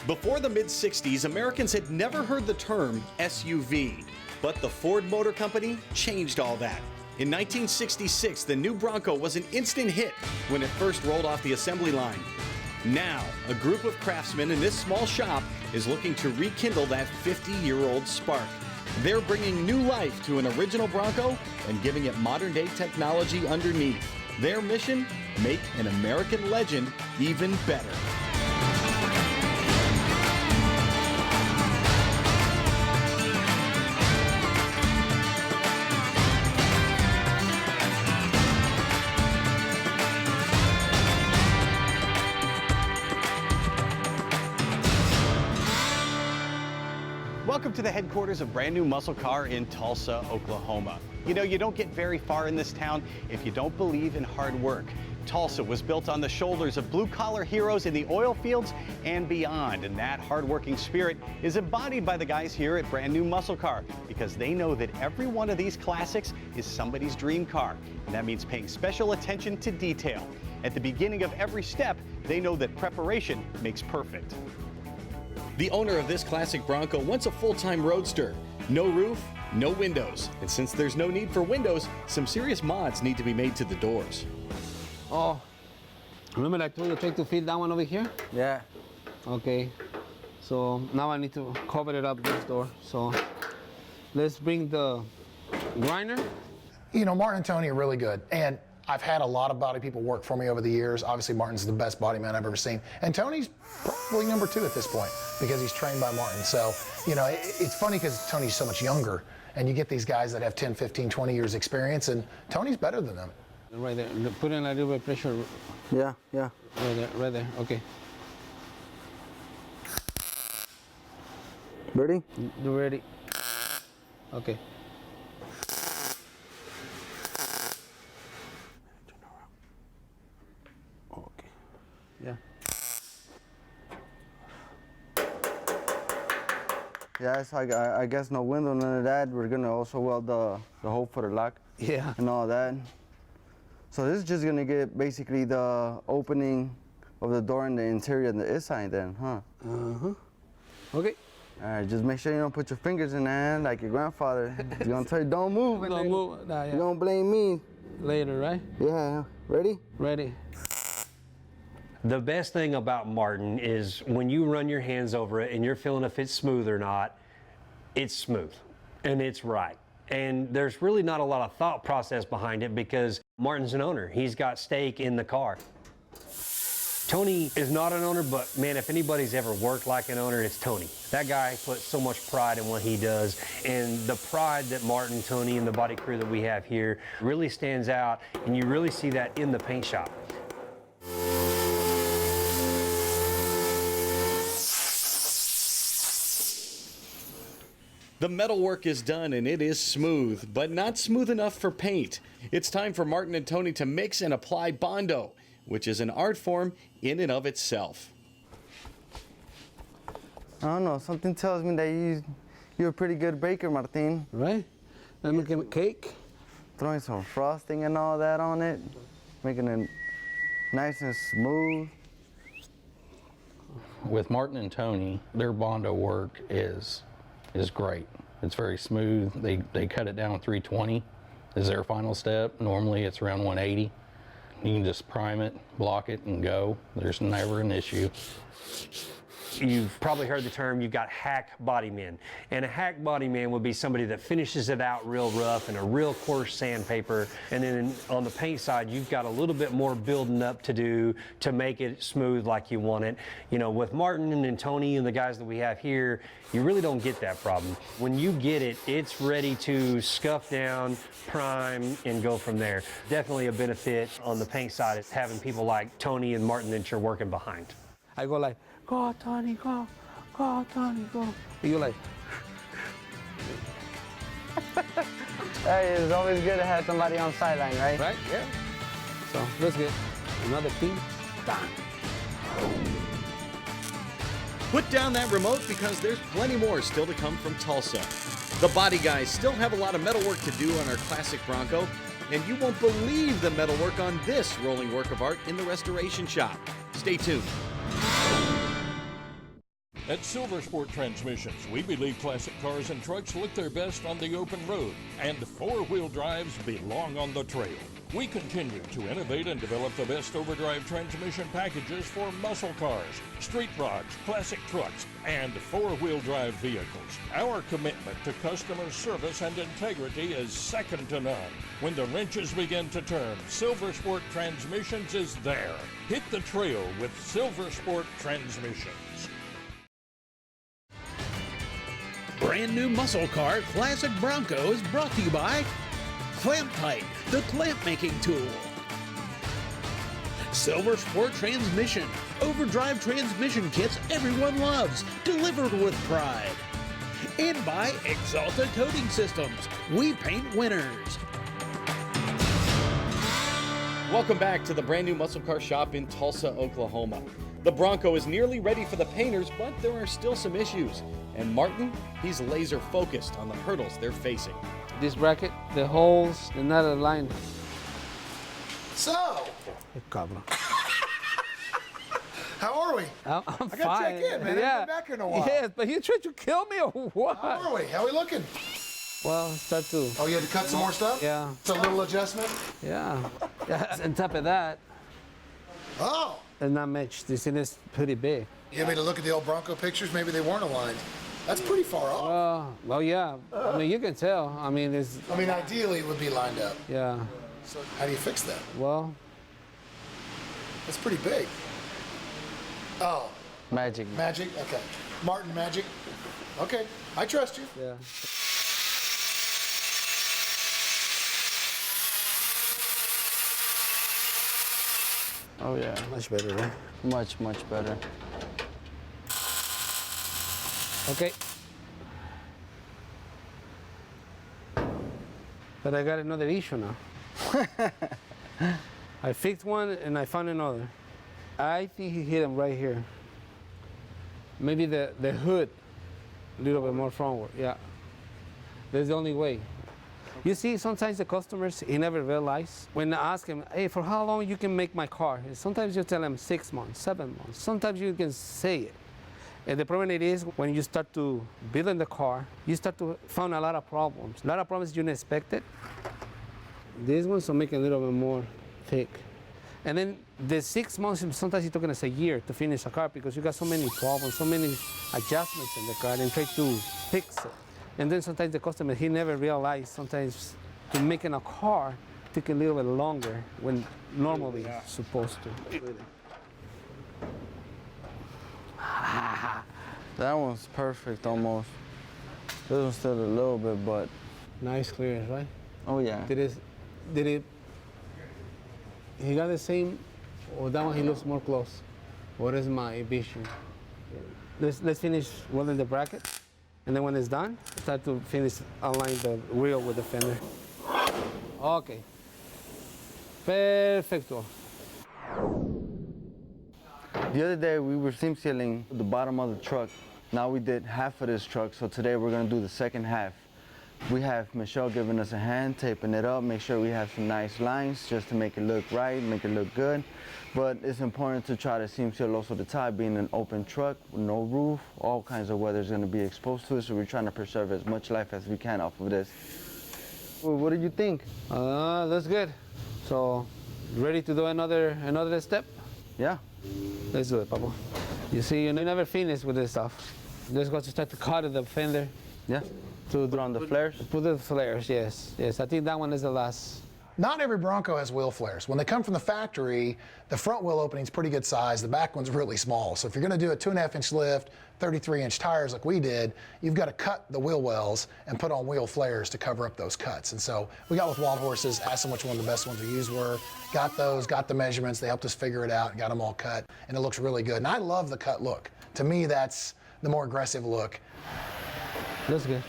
Before the mid-60s, Americans had never heard the term SUV, but the Ford Motor Company changed all that. In 1966, the new Bronco was an instant hit when it first rolled off the assembly line. Now, a group of craftsmen in this small shop is looking to rekindle that 50-year-old spark. They're bringing new life to an original Bronco and giving it modern-day technology underneath. Their mission? Make an American legend even better. Welcome to the headquarters of brand new muscle car in Tulsa, Oklahoma. You know, you don't get very far in this town if you don't believe in hard work. Tulsa was built on the shoulders of blue-collar heroes in the oil fields and beyond, and that hard-working spirit is embodied by the guys here at Brand New Muscle Car, because they know that every one of these classics is somebody's dream car, and that means paying special attention to detail. At the beginning of every step, they know that preparation makes perfect. The owner of this classic Bronco wants a full-time roadster. No roof, no windows. And since there's no need for windows, some serious mods need to be made to the doors. Oh, remember I told you to try to fit that one over here? Yeah. Okay, so now I need to cover it up, this door. So let's bring the grinder. You know, Martin and Tony are really good. And I've had a lot of body people work for me over the years. Obviously, Martin's the best body man I've ever seen. And Tony's probably number 2 at this point because he's trained by Martin. So, you know, it's funny because Tony's so much younger. And you get these guys that have 10, 15, 20 years experience, and Tony's better than them. Right there, put in a little bit of pressure. Yeah. Right there, okay. Ready? You ready? Okay. Okay. Yeah. Yeah, so I guess no window, none of that. We're gonna also weld the hole for the lock. Yeah. And all that. So this is just gonna get basically the opening of the door in the interior and the inside then, huh? Uh-huh. Okay. All right, just make sure you don't put your fingers in there like your grandfather. He's gonna tell you, don't move. Don't move. Nah, yeah. You're gonna blame me. Later, right? Yeah, ready? Ready. The best thing about Martin is when you run your hands over it and you're feeling if it's smooth or not, it's smooth and it's right. And there's really not a lot of thought process behind it because Martin's an owner. He's got stake in the car. Tony is not an owner, but man, if anybody's ever worked like an owner, it's Tony. That guy puts so much pride in what he does, and the pride that Martin, Tony, and the body crew that we have here really stands out, and you really see that in the paint shop. The metalwork is done and it is smooth, but not smooth enough for paint. It's time for Martin and Tony to mix and apply bondo, which is an art form in and of itself. I don't know, something tells me that you're a pretty good baker, Martin. Right? I'm making a cake. Throwing some frosting and all that on it, making it nice and smooth. With Martin and Tony, their bondo work is great. It's very smooth. They cut it down 320 is their final step. Normally it's around 180. You can just prime it, block it, and go. There's never an issue. You've probably heard the term, you've got hack body men. And a hack body man would be somebody that finishes it out real rough in a real coarse sandpaper. And then on the paint side, you've got a little bit more building up to do to make it smooth like you want it. You know, with Martin and Tony and the guys that we have here, you really don't get that problem. When you get it, it's ready to scuff down, prime, and go from there. Definitely a benefit on the paint side is having people like Tony and Martin that you're working behind. I go like, go, Tony, go, go, Tony, go. And you're like, Hey, it's always good to have somebody on sideline, right? right? Yeah. So let's get another pin. Done. Put down that remote because there's plenty more still to come from Tulsa. The body guys still have a lot of metal work to do on our classic Bronco, and you won't believe the metal work on this rolling work of art in the restoration shop. Stay tuned. At Silver Sport Transmissions, we believe classic cars and trucks look their best on the open road, and four-wheel drives belong on the trail. We continue to innovate and develop the best overdrive transmission packages for muscle cars, street rods, classic trucks, and four-wheel drive vehicles. Our commitment to customer service and integrity is second to none. When the wrenches begin to turn, Silver Sport Transmissions is there. Hit the trail with Silver Sport Transmissions. Brand new muscle car classic Bronco is brought to you by Clamp Tight, the clamp making tool. Silver Sport Transmission, overdrive transmission kits everyone loves, delivered with pride. And by Exalta Coating Systems, we paint winners. Welcome back to the brand new muscle car shop in Tulsa, Oklahoma. The Bronco is nearly ready for the painters, but there are still some issues. And Martin, he's laser focused on the hurdles they're facing. This bracket, the holes, they're not aligned. So, Cabra. how are we? I'm I gotta fine. check in, man. I haven't been back here in a while. Yes, but you tried to kill me or what? How are we? How are we looking? Well, start to. Oh, you had to cut some more stuff? Yeah. It's a little adjustment? Yeah. On top of that, Oh. it's not matched. This thing is pretty big. You want me to look at the old Bronco pictures? Maybe they weren't aligned. That's pretty far off. Well, yeah. I mean, you can tell. I mean, it's. I mean, ideally it would be lined up. Yeah. So how do you fix that? Well, That's pretty big. Oh, Magic. magic? Okay. Martin magic? Okay, I trust you. yeah. Oh yeah, Much better, right? much better. Okay. But I got another issue now. I fixed one and I found another. I think he hit him right here. Maybe the hood a little bit more forward, yeah. That's the only way. You see, sometimes the customers, he never realize. When I ask him, hey, for how long you can make my car? And sometimes you tell them 6 months, 7 months. Sometimes you can say it. And the problem it is when you start to build the car, you start to find a lot of problems. A lot of problems you didn't expect it. This one's will make it a little bit more thick. And then the 6 months, sometimes it's taking us a year to finish a car because you got so many problems, so many adjustments in the car and try to fix it. And then sometimes the customer, he never realized sometimes to making a car take a little bit longer when normally it's supposed to. That one's perfect almost. This one's still a little bit, but Nice clearance, right? oh yeah. He got the same, or that one he looks more close? What is my vision? Let's finish welding the bracket, and then when it's done, start to finish align the wheel with the fender. Okay. Perfecto. The other day we were seam sealing the bottom of the truck. Now we did half of this truck, so today we're gonna do the second half. We have Michelle giving us a hand, taping it up, make sure we have some nice lines just to make it look right, make it look good. But it's important to try to seam seal also the top, being an open truck with no roof, all kinds of weather is gonna be exposed to it, so we're trying to preserve as much life as we can off of this. Well, what do you think? That's good. So, ready to do another step? Yeah. Let's do it, Papa. You see, you never finish with this stuff. Just got to start to cut the fender. Yeah. To put on the flares? Put the flares, yes. Yes, I think that one is the last. Not every Bronco has wheel flares. When they come from the factory, the front wheel opening's pretty good size, the back one's really small. So if you're gonna do a 2.5-inch lift, 33-inch tires like we did, you've got to cut the wheel wells and put on wheel flares to cover up those cuts. And so we got with Wild Horses, asked them which one of the best ones we used were, got those, got the measurements, they helped us figure it out and got them all cut, and it looks really good. And I love the cut look. To me, that's the more aggressive look. That's good.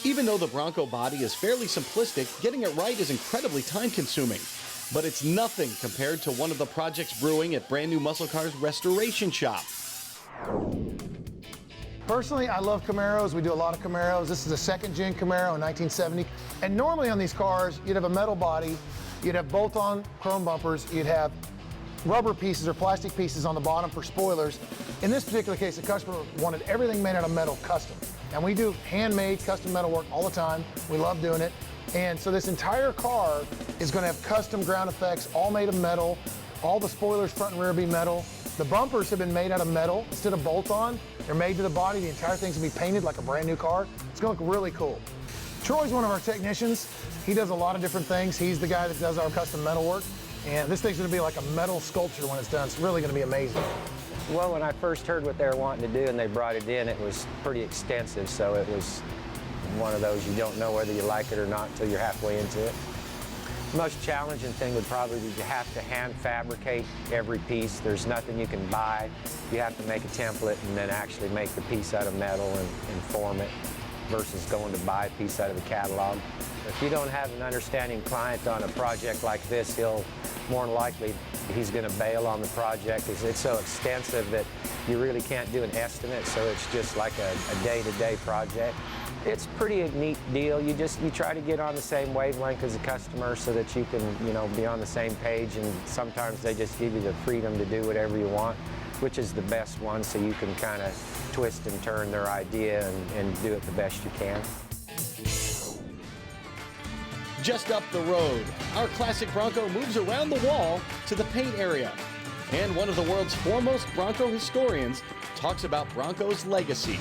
Even though the Bronco body is fairly simplistic, getting it right is incredibly time-consuming. But it's nothing compared to one of the projects brewing at Brand New Muscle Cars Restoration Shop. Personally, I love Camaros. We do a lot of Camaros. This is a second-gen Camaro in 1970. And normally on these cars, you'd have a metal body, you'd have bolt-on chrome bumpers, you'd have rubber pieces or plastic pieces on the bottom for spoilers. In this particular case, the customer wanted everything made out of metal custom. And we do handmade custom metal work all the time. We love doing it. And so this entire car is going to have custom ground effects, all made of metal. All the spoilers front and rear will be metal. The bumpers have been made out of metal instead of bolt-on. They're made to the body. The entire thing's going to be painted like a brand new car. It's going to look really cool. Troy's one of our technicians. He does a lot of different things. He's the guy that does our custom metal work. And this thing's going to be like a metal sculpture when it's done. It's really going to be amazing. Well, when I first heard what they were wanting to do and they brought it in, it was pretty extensive, so it was one of those you don't know whether you like it or not until you're halfway into it. The most challenging thing would probably be to have to hand fabricate every piece. There's nothing you can buy. You have to make a template and then actually make the piece out of metal and form it versus going to buy a piece out of the catalog. If you don't have an understanding client on a project like this, he'll more than likely he's going to bail on the project because it's so extensive that you really can't do an estimate, so it's just like a day-to-day project. It's a pretty neat deal. You try to get on the same wavelength as a customer so that you can, be on the same page, and sometimes they just give you the freedom to do whatever you want, which is the best one, so you can kind of twist and turn their idea and do it the best you can. Just up the road, our classic Bronco moves around the wall to the paint area. And one of the world's foremost Bronco historians talks about Bronco's legacy.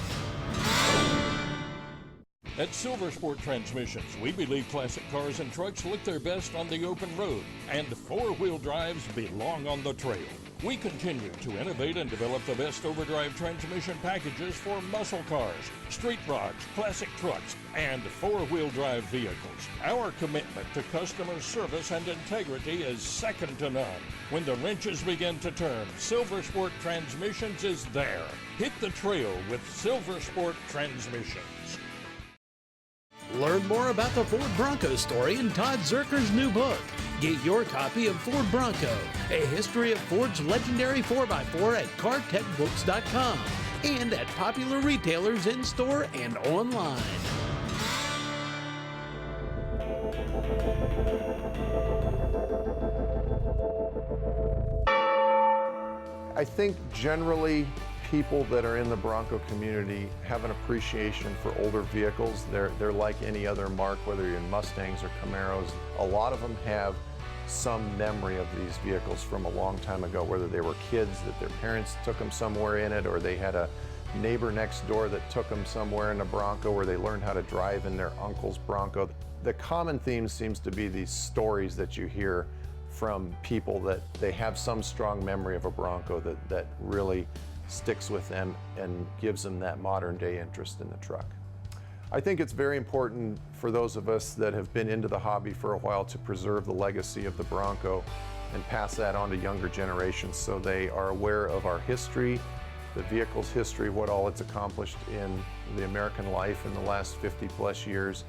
At Silver Sport Transmissions, we believe classic cars and trucks look their best on the open road, and four-wheel drives belong on the trail. We continue to innovate and develop the best overdrive transmission packages for muscle cars, street rods, classic trucks, and four-wheel drive vehicles. Our commitment to customer service and integrity is second to none. When the wrenches begin to turn, Silver Sport Transmissions is there. Hit the trail with Silver Sport Transmissions. Learn more about the Ford Bronco story in Todd Zerker's new book. Get your copy of Ford Bronco, A History of Ford's Legendary 4x4 at cartechbooks.com and at popular retailers in-store and online. I think generally people that are in the Bronco community have an appreciation for older vehicles. They're like any other mark, whether you're in Mustangs or Camaros. A lot of them have some memory of these vehicles from a long time ago, whether they were kids that their parents took them somewhere in it, or they had a neighbor next door that took them somewhere in a Bronco, where they learned how to drive in their uncle's Bronco. The common theme seems to be these stories that you hear from people that they have some strong memory of a Bronco that really sticks with them and gives them that modern day interest in the truck. I think it's very important for those of us that have been into the hobby for a while to preserve the legacy of the Bronco and pass that on to younger generations so they are aware of our history, the vehicle's history, what all it's accomplished in the American life in the last 50+ years,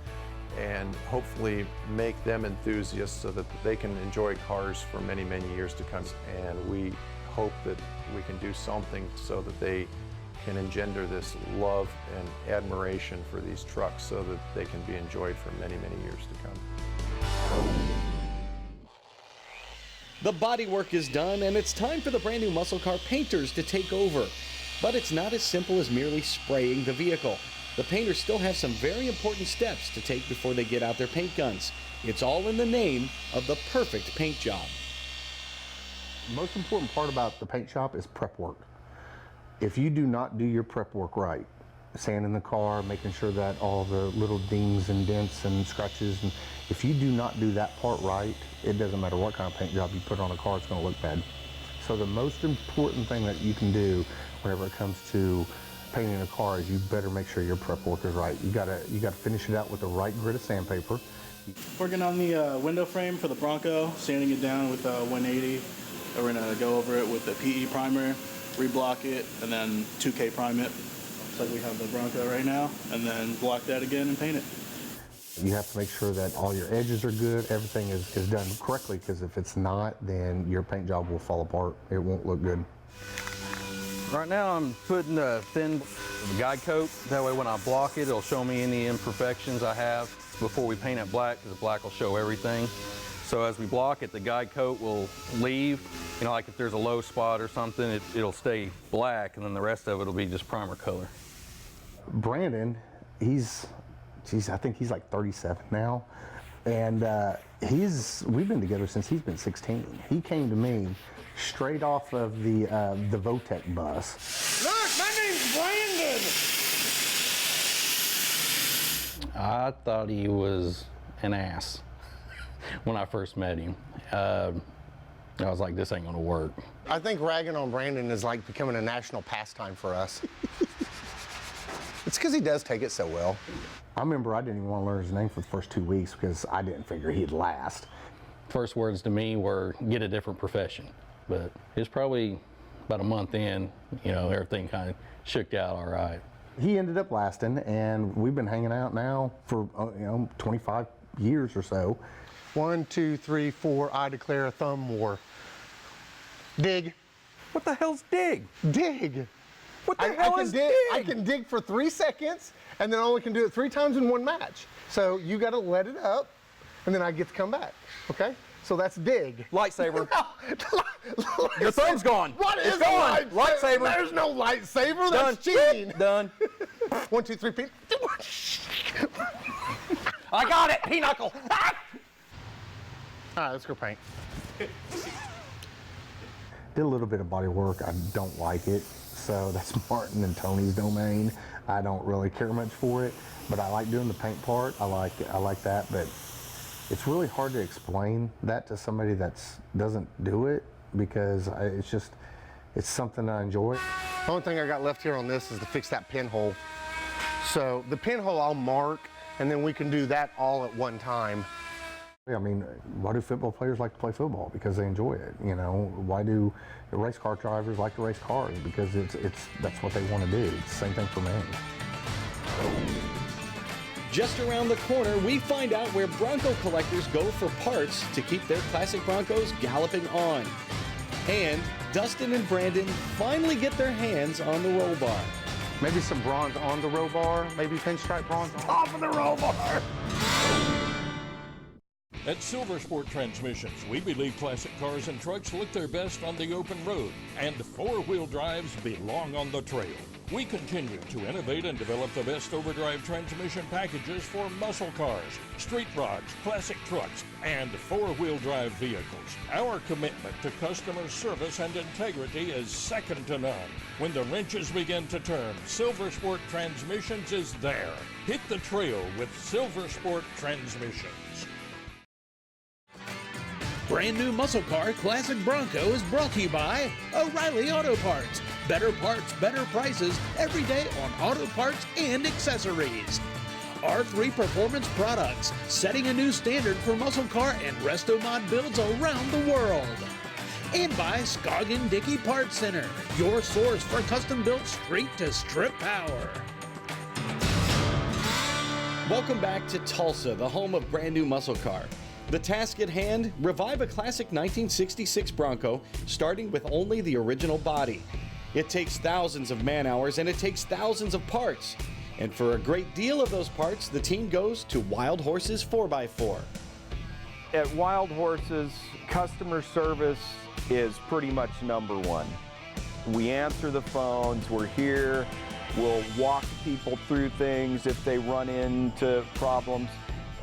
and hopefully make them enthusiasts so that they can enjoy cars for many, many years to come. And we hope that we can do something so that they can engender this love and admiration for these trucks so that they can be enjoyed for many, many years to come. The bodywork is done, and it's time for the brand new muscle car painters to take over. But it's not as simple as merely spraying the vehicle. The painters still have some very important steps to take before they get out their paint guns. It's all in the name of the perfect paint job. The most important part about the paint shop is prep work. If you do not do your prep work right, sanding the car, making sure that all the little dings and dents and scratches, and if you do not do that part right, it doesn't matter what kind of paint job you put on a car, it's going to look bad. So the most important thing that you can do whenever it comes to painting a car is you better make sure your prep work is right. You gotta finish it out with the right grit of sandpaper. Working on the window frame for the Bronco, sanding it down with 180. We're gonna go over it with the PE primer, reblock it, and then 2K prime it. Just like we have the Bronco right now, and then block that again and paint it. You have to make sure that all your edges are good, everything is done correctly, because if it's not, then your paint job will fall apart. It won't look good. Right now I'm putting a thin guide coat. That way when I block it, it'll show me any imperfections I have before we paint it black, because the black will show everything. So as we block it, the guide coat will leave, You know, like if there's a low spot or something, it'll stay black, and then the rest of it will be just primer color. Brandon, I think he's like 37 now, and we've been together since he's been 16. He came to me straight off of the Votech bus. Look, my name's Brandon! I thought he was an ass when I first met him. I was like, this ain't gonna work. I think ragging on Brandon is like becoming a national pastime for us. It's because he does take it so well. I remember I didn't even want to learn his name for the first 2 weeks because I didn't figure he'd last. First words to me were, get a different profession. But it was probably about a month in, you know, everything kind of shook out all right. He ended up lasting, and we've been hanging out now for 25 years or so. 1, 2, 3, 4, I declare a thumb war. Dig. What the hell's dig? Dig. What the hell is dig? I can dig for 3 seconds, and then I only can do it 3 times in one match. So you got to let it up, and then I get to come back, okay? So that's dig. Lightsaber. Your thumb's gone. What is it's gone. Lightsaber. There's no lightsaber. That's cheating. Done. 1, 2, 3, Pete. I got it. Pinochle. All right, let's go paint. Did a little bit of body work. I don't like it, so that's Martin and Tony's domain. I don't really care much for it, but I like doing the paint part. I like that, but it's really hard to explain that to somebody that doesn't do it because it's something I enjoy. The only thing I got left here on this is to fix that pinhole. So the pinhole I'll mark, and then we can do that all at one time. I mean, why do football players like to play football? Because they enjoy it, you know. Why do race car drivers like to race cars? Because that's what they want to do. It's the same thing for me. Just around the corner, we find out where Bronco collectors go for parts to keep their classic Broncos galloping on. And Dustin and Brandon finally get their hands on the roll bar. Maybe some bronze on the roll bar, maybe pinstripe bronze on top of the roll bar. At Silver Sport Transmissions, we believe classic cars and trucks look their best on the open road, and four-wheel drives belong on the trail. We continue to innovate and develop the best overdrive transmission packages for muscle cars, street rods, classic trucks, and four-wheel drive vehicles. Our commitment to customer service and integrity is second to none. When the wrenches begin to turn, Silver Sport Transmissions is there. Hit the trail with Silver Sport Transmissions. Brand new muscle car Classic Bronco is brought to you by O'Reilly Auto Parts. Better parts, better prices every day on auto parts and accessories. R3 Performance Products, setting a new standard for muscle car and resto mod builds around the world. And by Scoggin Dickey Parts Center, your source for custom-built street-to-strip power. Welcome back to Tulsa, the home of brand new muscle car. The task at hand, revive a classic 1966 Bronco, starting with only the original body. It takes thousands of man-hours and it takes thousands of parts. And for a great deal of those parts, the team goes to Wild Horses 4x4. At Wild Horses, customer service is pretty much #1. We answer the phones, we're here, we'll walk people through things if they run into problems.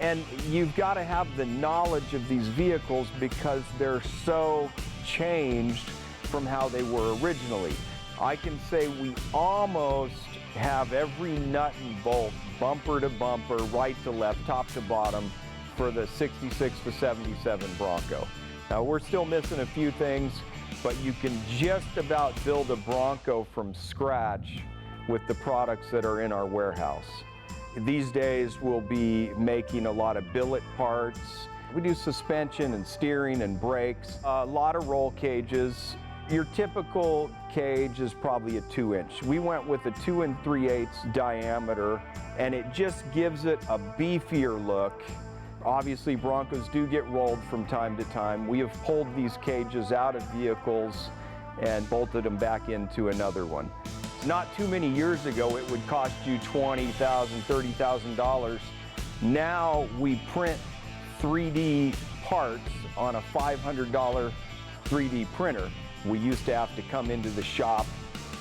And you've got to have the knowledge of these vehicles because they're so changed from how they were originally. I can say we almost have every nut and bolt, bumper to bumper, right to left, top to bottom, for the 66 to 77 Bronco. Now we're still missing a few things, but you can just about build a Bronco from scratch with the products that are in our warehouse. These days we'll be making a lot of billet parts. We do suspension and steering and brakes, a lot of roll cages. Your typical cage is probably a 2-inch. We went with a 2 3/8 diameter, and it just gives it a beefier look. Obviously, Broncos do get rolled from time to time. We have pulled these cages out of vehicles and bolted them back into another one. Not too many years ago, it would cost you $20,000, $30,000. Now we print 3D parts on a $500 3D printer. We used to have to come into the shop,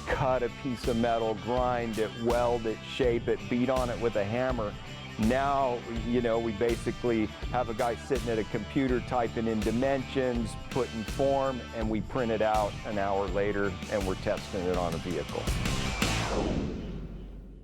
cut a piece of metal, grind it, weld it, shape it, beat on it with a hammer. Now, you know, we basically have a guy sitting at a computer typing in dimensions, putting form, and we print it out an hour later, and we're testing it on a vehicle.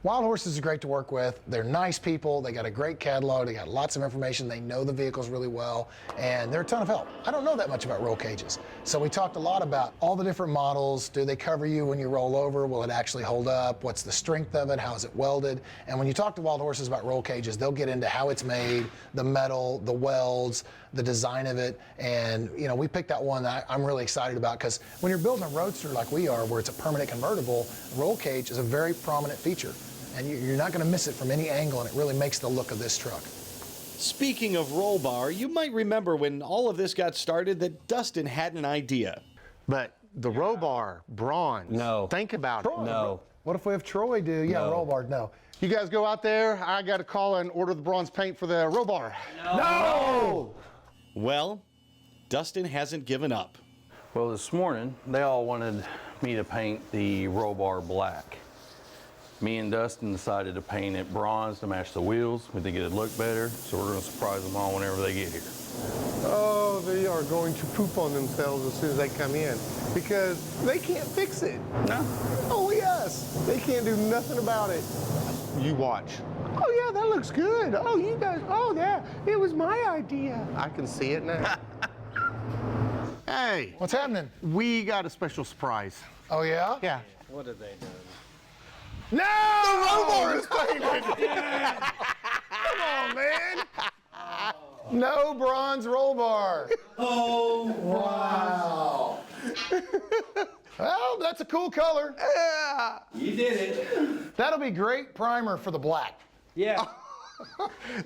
Wild Horses are great to work with. They're nice people. They got a great catalog. They got lots of information. They know the vehicles really well, and they're a ton of help. I don't know that much about roll cages, so we talked a lot about all the different models. Do they cover you when you roll over? Will it actually hold up? What's the strength of it? How is it welded? And when you talk to Wild Horses about roll cages, they'll get into how it's made, the metal, the welds, the design of it, and you know, we picked that one that I'm really excited about, because when you're building a roadster like we are, where it's a permanent convertible, roll cage is a very prominent feature. And you're not going to miss it from any angle, and it really makes the look of this truck. Speaking of roll bar, you might remember when all of this got started that Dustin had an idea. But the roll bar, bronze. No. Think about it. No. What if we have Troy do? Yeah, No. roll bar, no. You guys go out there, I got to call and order the bronze paint for the roll bar. No! Well, Dustin hasn't given up. Well, this morning, they all wanted me to paint the roll bar black. Me and Dustin decided to paint it bronze to match the wheels. We think it'd look better, so we're going to surprise them all whenever they get here. Oh, they are going to poop on themselves as soon as they come in, because they can't fix it. No. Oh, yes. They can't do nothing about it. You watch. Oh, yeah, that looks good. Oh, you guys, oh, yeah, it was my idea. I can see it now. Hey. What's happening? We got a special surprise. Oh, yeah? Yeah. What have they done? No! The roll bar is painted! Come on, man! No bronze roll bar. Oh, Wow. Well, that's a cool color. yeah! You did it. That'll be great primer for the black. Yeah.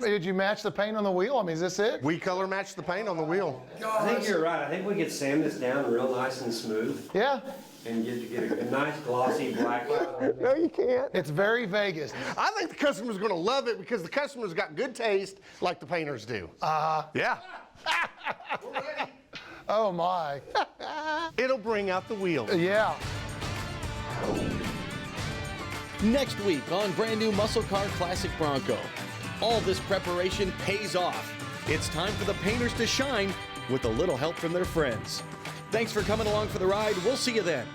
Did you match the paint on the wheel? I mean, is this it? We color matched the paint on the wheel. I think you're right. I think we could sand this down real nice and smooth Yeah. and get a nice glossy black. No, you can't. It's very Vegas. I think the customer's gonna love it because the customer's got good taste like the painters do. Yeah. Oh, my. It'll bring out the wheel. Yeah. Next week on Brand New Muscle Car Classic Bronco. All this preparation pays off. It's time for the painters to shine with a little help from their friends. Thanks for coming along for the ride. We'll see you then.